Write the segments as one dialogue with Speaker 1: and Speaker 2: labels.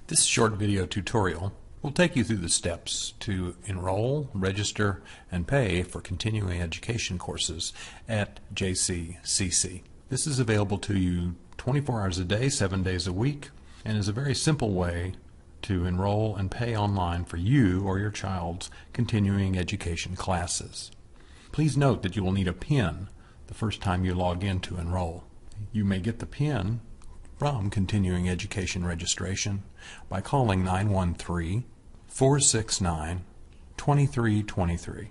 Speaker 1: This short video tutorial will take you through the steps to enroll, register, and pay for continuing education courses at JCCC. This is available to you 24 hours a day, 7 days a week, and is a very simple way to enroll and pay online for you or your child's continuing education classes. Please note that you will need a PIN the first time you log in to enroll. You may get the PIN from continuing education registration by calling 913-469-2323.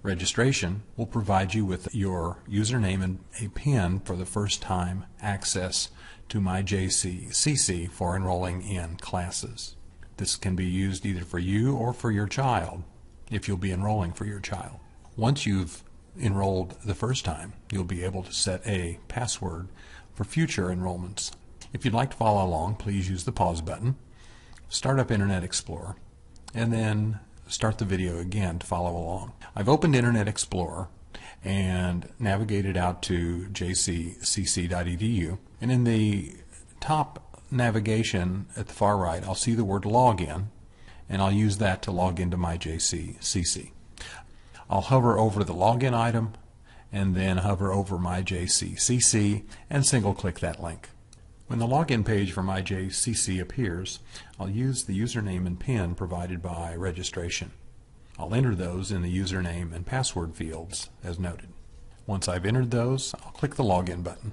Speaker 1: Registration will provide you with your username and a PIN for the first time access to MyJCCC for enrolling in classes. This can be used either for you or for your child if you'll be enrolling for your child. Once you've enrolled the first time, you'll be able to set a password for future enrollments. If you'd like to follow along, please use the pause button, start up Internet Explorer, and then start the video again to follow along. I've opened Internet Explorer and navigated out to jccc.edu, and in the top navigation at the far right I'll see the word login, and I'll use that to log into MyJCCC. I'll hover over the login item and then hover over MyJCCC and single click that link. When the login page for MyJCCC appears, I'll use the username and PIN provided by registration. I'll enter those in the username and password fields as noted. Once I've entered those, I'll click the login button.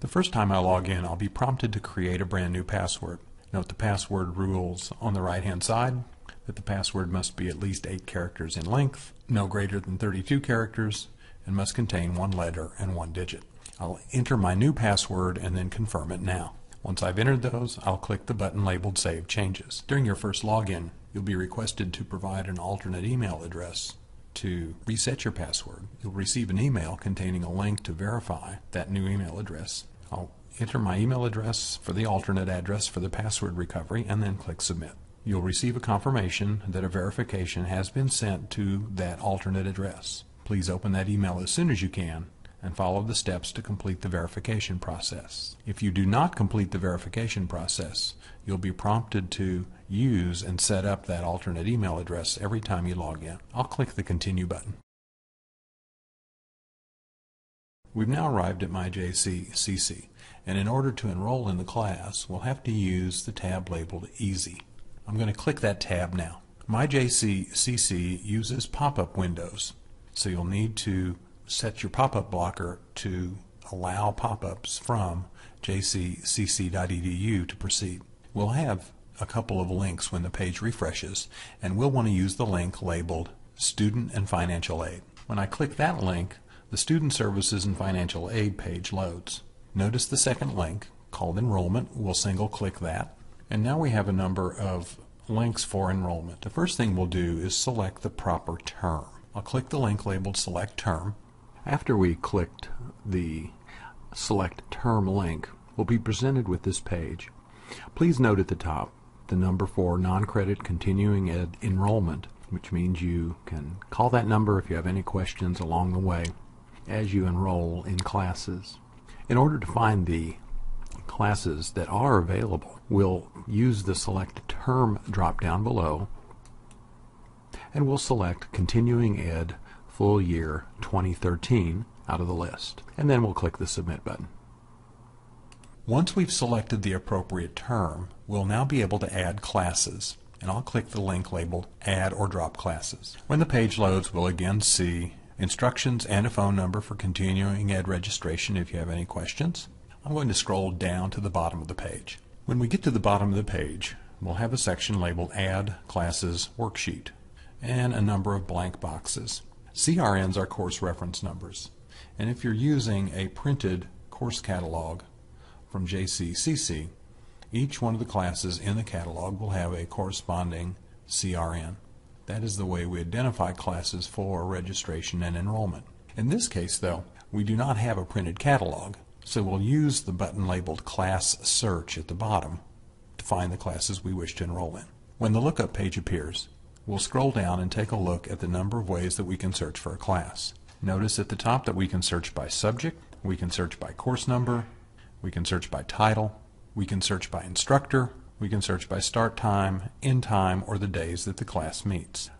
Speaker 1: The first time I log in, I'll be prompted to create a brand new password. Note the password rules on the right hand side, that the password must be at least 8 characters in length, no greater than 32 characters, and must contain 1 letter and 1 digit. I'll enter my new password and then confirm it now. Once I've entered those, I'll click the button labeled Save Changes. During your first login, you'll be requested to provide an alternate email address to reset your password. You'll receive an email containing a link to verify that new email address. I'll enter my email address for the alternate address for the password recovery and then click Submit. You'll receive a confirmation that a verification has been sent to that alternate address. Please open that email as soon as you can and follow the steps to complete the verification process. If you do not complete the verification process, you'll be prompted to use and set up that alternate email address every time you log in. I'll click the Continue button. We've now arrived at MyJCCC, and in order to enroll in the class, we'll have to use the tab labeled Easy. I'm going to click that tab now. MyJCCC uses pop-up windows, so you'll need to set your pop-up blocker to allow pop-ups from jccc.edu to proceed. We'll have a couple of links when the page refreshes, and we'll want to use the link labeled Student and Financial Aid. When I click that link, the Student Services and Financial Aid page loads. Notice the second link, called Enrollment. We'll single click that. And now we have a number of links for enrollment. The first thing we'll do is select the proper term. I'll click the link labeled Select Term. After we clicked the Select Term link, we'll be presented with this page. Please note at the top the number for non-credit continuing ed enrollment, which means you can call that number if you have any questions along the way as you enroll in classes. In order to find the classes that are available, we'll use the Select Term drop down below, and we'll select Continuing Ed Full Year 2013 out of the list, and then we'll click the Submit button. Once we've selected the appropriate term, we'll now be able to add classes, and I'll click the link labeled Add or Drop Classes. When the page loads, we'll again see instructions and a phone number for continuing ed registration if you have any questions. I'm going to scroll down to the bottom of the page. When we get to the bottom of the page, we'll have a section labeled Add Classes Worksheet and a number of blank boxes. CRNs are course reference numbers, and if you're using a printed course catalog from JCCC, each one of the classes in the catalog will have a corresponding CRN. That is the way we identify classes for registration and enrollment. In this case, though, we do not have a printed catalog, so we'll use the button labeled Class Search at the bottom to find the classes we wish to enroll in. When the lookup page appears, we'll scroll down and take a look at the number of ways that we can search for a class. Notice at the top that we can search by subject, we can search by course number, we can search by title, we can search by instructor, We can search by start time, end time, or the days that the class meets.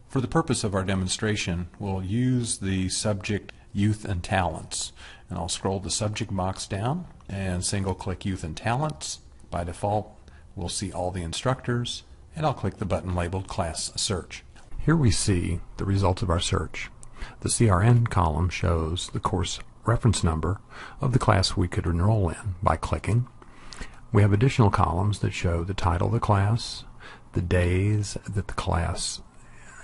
Speaker 1: For the purpose of our demonstration, we'll use the subject Youth and Talents. And I'll scroll the subject box down and single click Youth and Talents. By default, we'll see all the instructors, and I'll click the button labeled Class Search. Here we see the results of our search. The CRN column shows the course reference number of the class we could enroll in by clicking. We have additional columns that show the title of the class, the days that the class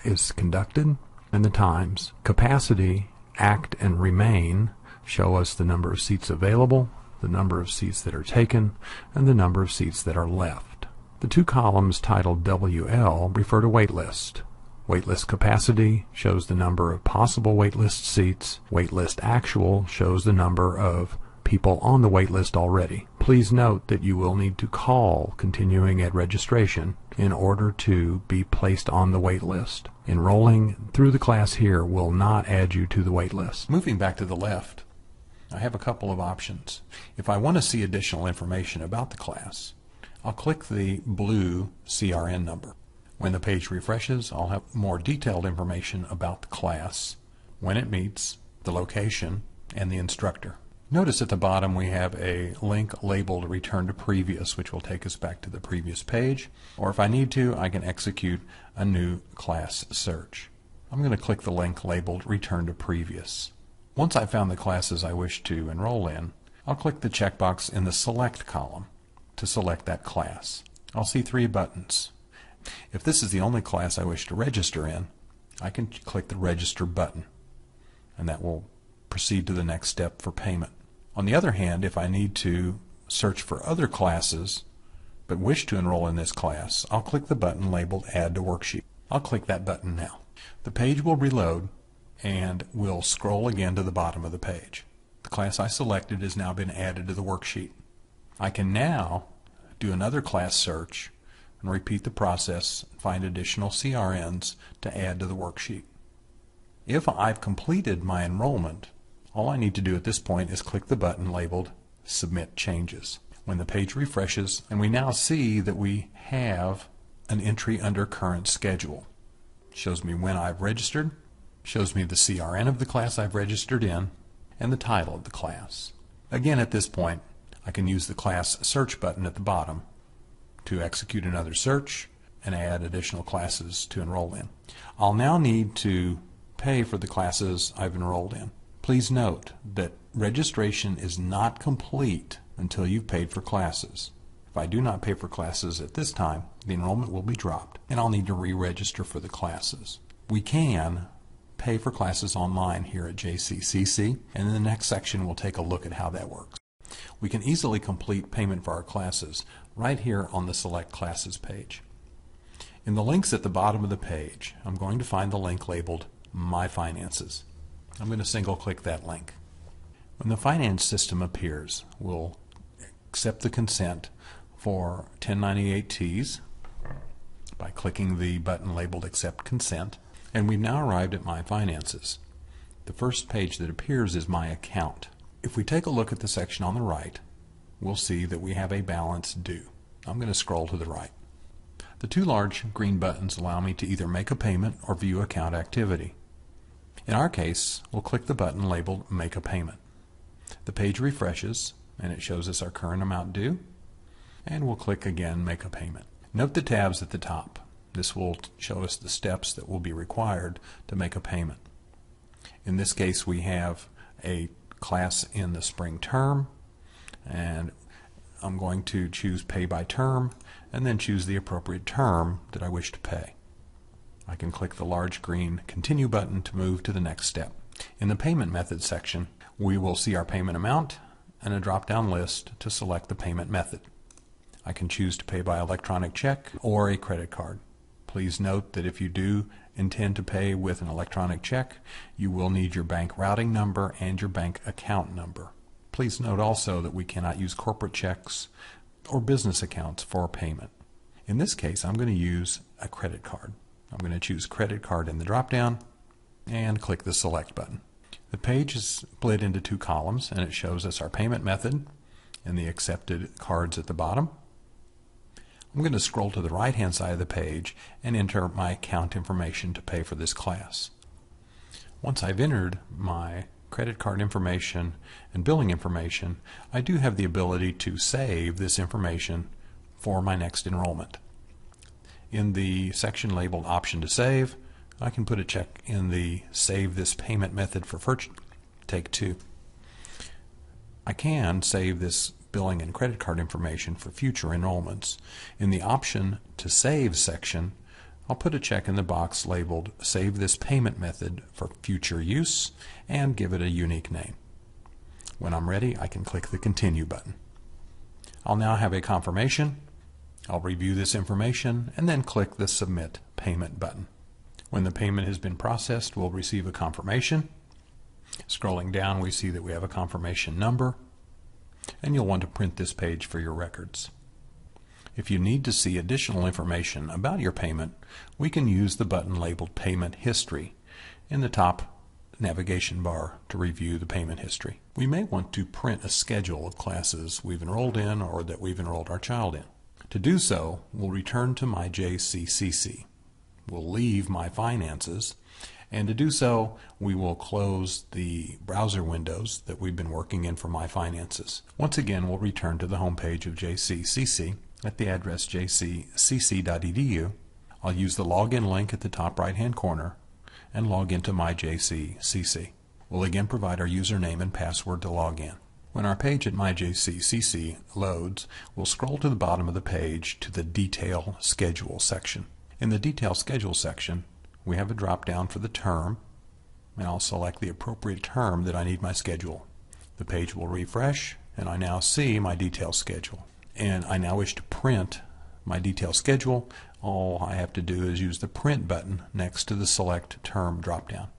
Speaker 1: is conducted, and the times. Capacity, Act, and Remain show us the number of seats available, the number of seats that are taken, and the number of seats that are left. The two columns titled WL refer to waitlist. Waitlist capacity shows the number of possible waitlist seats. Waitlist actual shows the number of people on the waitlist already. Please note that you will need to call continuing at registration in order to be placed on the waitlist. Enrolling through the class here will not add you to the waitlist. Moving back to the left, I have a couple of options. If I want to see additional information about the class, I'll click the blue CRN number. When the page refreshes, I'll have more detailed information about the class, when it meets, the location, and the instructor. Notice at the bottom we have a link labeled Return to Previous, which will take us back to the previous page. Or if I need to, I can execute a new class search. I'm going to click the link labeled Return to Previous. Once I've found the classes I wish to enroll in, I'll click the checkbox in the Select column to select that class. I'll see three buttons. If this is the only class I wish to register in, I can click the Register button, and that will proceed to the next step for payment. On the other hand, if I need to search for other classes but wish to enroll in this class, I'll click the button labeled Add to Worksheet. I'll click that button now. The page will reload and will scroll again to the bottom of the page. The class I selected has now been added to the worksheet. I can now do another class search and repeat the process and find additional CRNs to add to the worksheet. If I've completed my enrollment, all I need to do at this point is click the button labeled Submit Changes. When the page refreshes, and we now see that we have an entry under Current Schedule. It shows me when I've registered, shows me the CRN of the class I've registered in, and the title of the class. Again, at this point, I can use the Class Search button at the bottom to execute another search and add additional classes to enroll in. I'll now need to pay for the classes I've enrolled in. Please note that registration is not complete until you've paid for classes. If I do not pay for classes at this time, the enrollment will be dropped and I'll need to re-register for the classes. We can pay for classes online here at JCCC, and in the next section we'll take a look at how that works. We can easily complete payment for our classes right here on the Select Classes page. In the links at the bottom of the page, I'm going to find the link labeled My Finances. I'm going to single click that link. When the finance system appears, we'll accept the consent for 1098-Ts by clicking the button labeled Accept Consent, and we've now arrived at My Finances. The first page that appears is My Account. If we take a look at the section on the right, we'll see that we have a balance due. I'm going to scroll to the right. The two large green buttons allow me to either make a payment or view account activity. In our case, we'll click the button labeled Make a Payment. The page refreshes and it shows us our current amount due, and we'll click again Make a Payment. Note the tabs at the top. This will show us the steps that will be required to make a payment. In this case, we have a class in the spring term, and I'm going to choose Pay by Term and then choose the appropriate term that I wish to pay. I can click the large green Continue button to move to the next step. In the Payment Method section, we will see our payment amount and a drop-down list to select the payment method. I can choose to pay by electronic check or a credit card. Please note that if you do intend to pay with an electronic check, you will need your bank routing number and your bank account number. Please note also that we cannot use corporate checks or business accounts for payment. In this case, I'm going to use a credit card. I'm going to choose Credit Card in the drop-down and click the Select button. The page is split into two columns, and it shows us our payment method and the accepted cards at the bottom. I'm going to scroll to the right-hand side of the page and enter my account information to pay for this class. Once I've entered my credit card information and billing information, I do have the ability to save this information for my next enrollment. In the section labeled Option to Save, I can put a check in the Save This Payment Method for Take 2. I can save this billing and credit card information for future enrollments. In the Option to Save section, I'll put a check in the box labeled Save This Payment Method for Future Use and give it a unique name. When I'm ready, I can click the Continue button. I'll now have a confirmation. I'll review this information and then click the Submit Payment button. When the payment has been processed, we'll receive a confirmation. Scrolling down, we see that we have a confirmation number, and you'll want to print this page for your records. If you need to see additional information about your payment, we can use the button labeled Payment History in the top navigation bar to review the payment history. We may want to print a schedule of classes we've enrolled in or that we've enrolled our child in. To do so, we'll return to MyJCCC. We'll leave My Finances, and to do so, we will close the browser windows that we've been working in for My Finances. Once again, we'll return to the home page of JCCC at the address jccc.edu. I'll use the login link at the top right-hand corner and log into MyJCCC. We'll again provide our username and password to log in. When our page at MyJCCC loads, we'll scroll to the bottom of the page to the Detail Schedule section. In the Detail Schedule section, we have a drop-down for the term, and I'll select the appropriate term that I need my schedule. The page will refresh, and I now see my detailed schedule. And I now wish to print my detailed schedule. All I have to do is use the Print button next to the Select Term drop-down.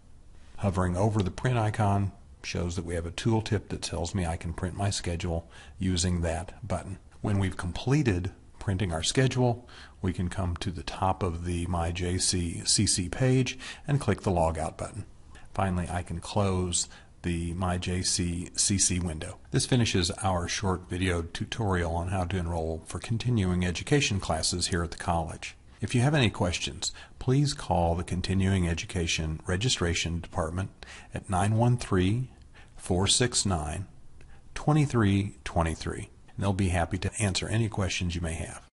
Speaker 1: Hovering over the print icon shows that we have a tooltip that tells me I can print my schedule using that button. When we've completed printing our schedule, we can come to the top of the MyJCCC page and click the Logout button. Finally, I can close the MyJCCC window. This finishes our short video tutorial on how to enroll for continuing education classes here at the college. If you have any questions, please call the Continuing Education Registration Department at 913-469-2323. And they'll be happy to answer any questions you may have.